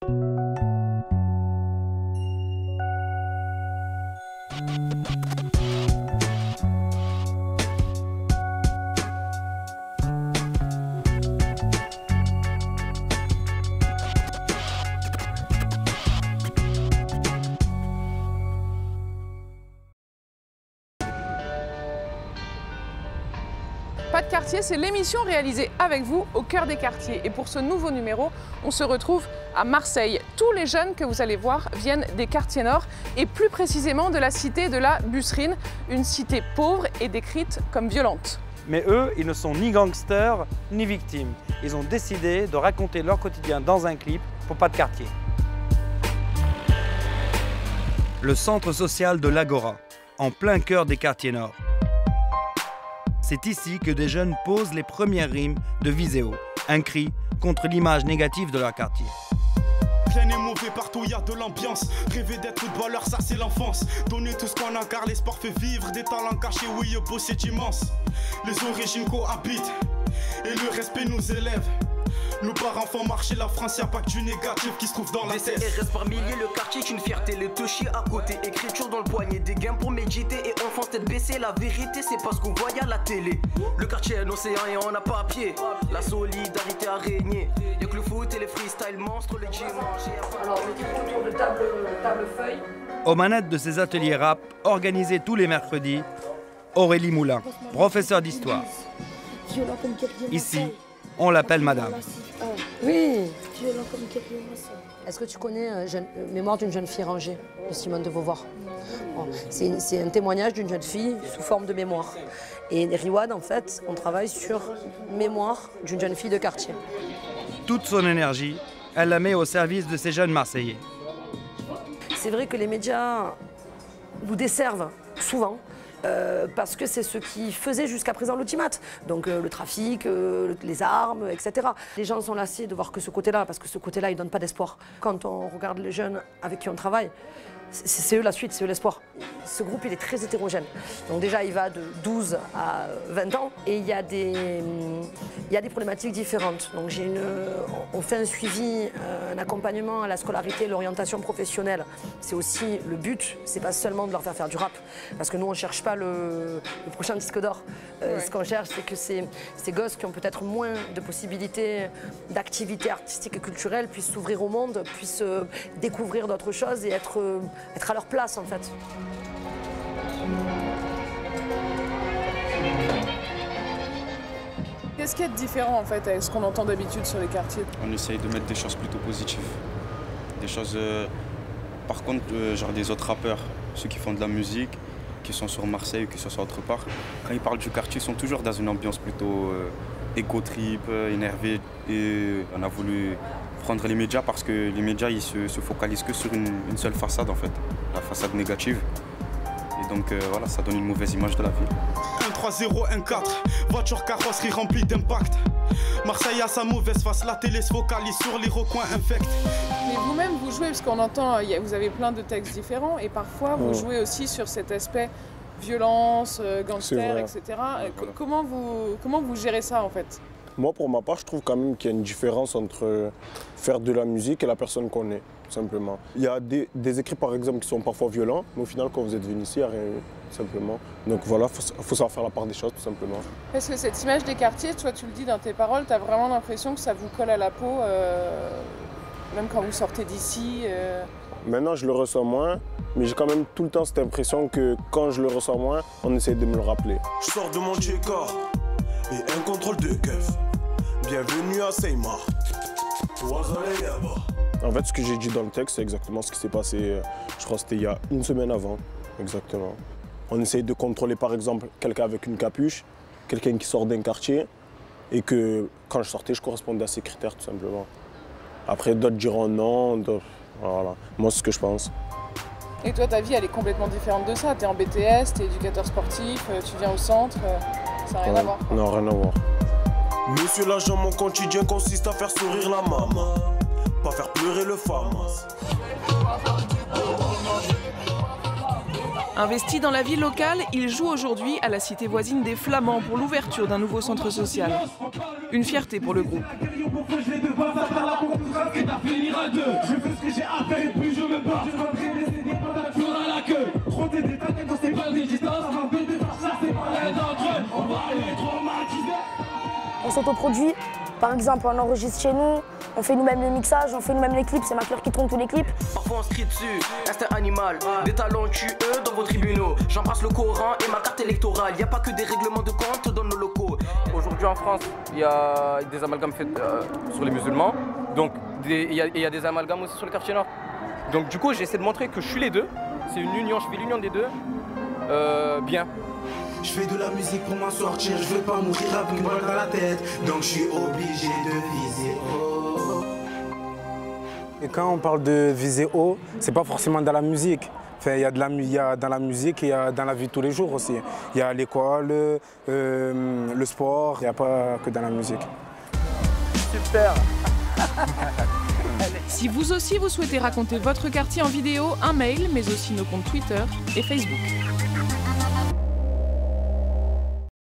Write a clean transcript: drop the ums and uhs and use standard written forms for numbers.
Pas de quartier, c'est l'émission réalisée avec vous au cœur des quartiers. Et pour ce nouveau numéro, on se retrouve à Marseille. Tous les jeunes que vous allez voir viennent des quartiers nord et plus précisément de la cité de la Busserine, une cité pauvre et décrite comme violente. Mais eux, ils ne sont ni gangsters ni victimes. Ils ont décidé de raconter leur quotidien dans un clip pour Pas de quartier. Le centre social de l'Agora, en plein cœur des quartiers nord. C'est ici que des jeunes posent les premières rimes de Viséo, un cri contre l'image négative de leur quartier. Rien n'est mauvais, partout y a de l'ambiance. Rêver d'être footballeur, ça c'est l'enfance. Donner tout ce qu'on a car l'espoir fait vivre. Des talents cachés, oui, beau c'est immense. Les origines cohabitent et le respect nous élève. Nos parents font marcher la France, y'a pas que du négatif qui se trouve dans la tête. reste par milliers, le quartier est une fierté. Le touchy à côté, écriture dans le poignet. Des gains pour méditer et enfance tête baissée. La vérité c'est pas ce qu'on voit à la télé. Le quartier est un océan et on n'a pas pied. La solidarité a régné. Y'a que le foot et les freestyle monstres le dimanche. Alors, le tour de table feuille. Aux manettes de ces ateliers rap, organisés tous les mercredis, Aurélie Moulin, professeure d'histoire. Ici, on l'appelle Madame. Oui. Est-ce que tu connais Mémoire d'une jeune fille rangée de Simone de Beauvoir? Bon, c'est un témoignage d'une jeune fille sous forme de mémoire. Et Riwad, en fait, on travaille sur Mémoire d'une jeune fille de quartier. Toute son énergie, elle la met au service de ces jeunes Marseillais. C'est vrai que les médias nous desservent souvent. Parce que c'est ce qui faisait jusqu'à présent l'automate. Donc le trafic, les armes, etc. Les gens sont lassés de voir que ce côté-là, parce que ce côté-là, il ne donne pas d'espoir. Quand on regarde les jeunes avec qui on travaille, c'est eux la suite, c'est eux l'espoir. Ce groupe, il est très hétérogène. Donc déjà, il va de 12 à 20 ans et il y a des problématiques différentes. Donc on fait un suivi, un accompagnement à la scolarité, l'orientation professionnelle. C'est aussi le but, c'est pas seulement de leur faire du rap. Parce que nous, on ne cherche pas le prochain disque d'or. Ce qu'on cherche, c'est que ces gosses qui ont peut-être moins de possibilités d'activités artistiques et culturelles puissent s'ouvrir au monde, puissent découvrir d'autres choses et être à leur place en fait. Qu'est-ce qui est différent en fait avec ce qu'on entend d'habitude sur les quartiers? On essaye de mettre des choses plutôt positives. Des choses, par contre, genre des autres rappeurs, ceux qui font de la musique, qui sont sur Marseille ou qui sont sur autre part, quand ils parlent du quartier, ils sont toujours dans une ambiance plutôt éco-trip, énervée. Et on a voulu prendre les médias parce que les médias ils se focalisent que sur une seule façade en fait, la façade négative. Et donc voilà, ça donne une mauvaise image de la ville. 1-3-0, 1-4, voiture carrosserie remplie d'impact. Marseille a sa mauvaise face, la télé se focalise sur les recoins infects. Mais vous-même, vous jouez, parce qu'on entend, vous avez plein de textes différents, et parfois vous jouez aussi sur cet aspect violence, gangster, etc. Comment vous gérez ça en fait? Moi, pour ma part, je trouve quand même qu'il y a une différence entre faire de la musique et la personne qu'on est, tout simplement. Il y a des écrits, par exemple, qui sont parfois violents, mais au final, quand vous êtes venu ici, il n'y a rien eu, tout simplement. Donc voilà, il faut savoir faire la part des choses, tout simplement. Parce que cette image des quartiers, toi, tu le dis dans tes paroles, tu as vraiment l'impression que ça vous colle à la peau, même quand vous sortez d'ici. Maintenant, je le ressens moins, mais j'ai quand même tout le temps cette impression que quand je le ressens moins, on essaie de me le rappeler. Je sors de mon J-Corps et un contrôle de keuf. Bienvenue à Seymar. En fait, ce que j'ai dit dans le texte, c'est exactement ce qui s'est passé, je crois que c'était il y a une semaine avant, exactement. On essaye de contrôler par exemple quelqu'un avec une capuche, quelqu'un qui sort d'un quartier, et que quand je sortais, je correspondais à ces critères tout simplement. Après, d'autres diront non, voilà. Moi, c'est ce que je pense. Et toi, ta vie, elle est complètement différente de ça. Tu es en BTS, tu es éducateur sportif, tu viens au centre, ça n'a rien à voir. Non, rien à voir. Monsieur l'agent, mon quotidien consiste à faire sourire la maman, pas faire pleurer le famas. Investi dans la vie locale, il joue aujourd'hui à la cité voisine des Flamands pour l'ouverture d'un nouveau centre social. Une fierté pour le groupe. On s'autoproduit, par exemple on enregistre chez nous, on fait nous-mêmes le mixage, on fait nous-mêmes les clips, c'est Macleur qui tourne tous les clips. Parfois on se crie dessus, instinct animal, des talentueux dans vos tribunaux. J'embrasse le Coran et ma carte électorale, y a pas que des règlements de compte dans nos locaux. Aujourd'hui en France, il y a des amalgames faits sur les musulmans, donc il y a des amalgames aussi sur le quartier nord. Donc du coup j'essaie de montrer que je suis les deux, c'est une union, je fais l'union des deux, bien. Je fais de la musique pour m'en sortir, je veux pas mourir avec une balle dans la tête, donc je suis obligé de viser haut. Et quand on parle de viser haut, c'est pas forcément dans la musique. Enfin, il y a dans la musique et il y a dans la vie de tous les jours aussi. Il y a l'école, le sport, il n'y a pas que dans la musique. Super. Si vous aussi vous souhaitez raconter votre quartier en vidéo, un mail, mais aussi nos comptes Twitter et Facebook.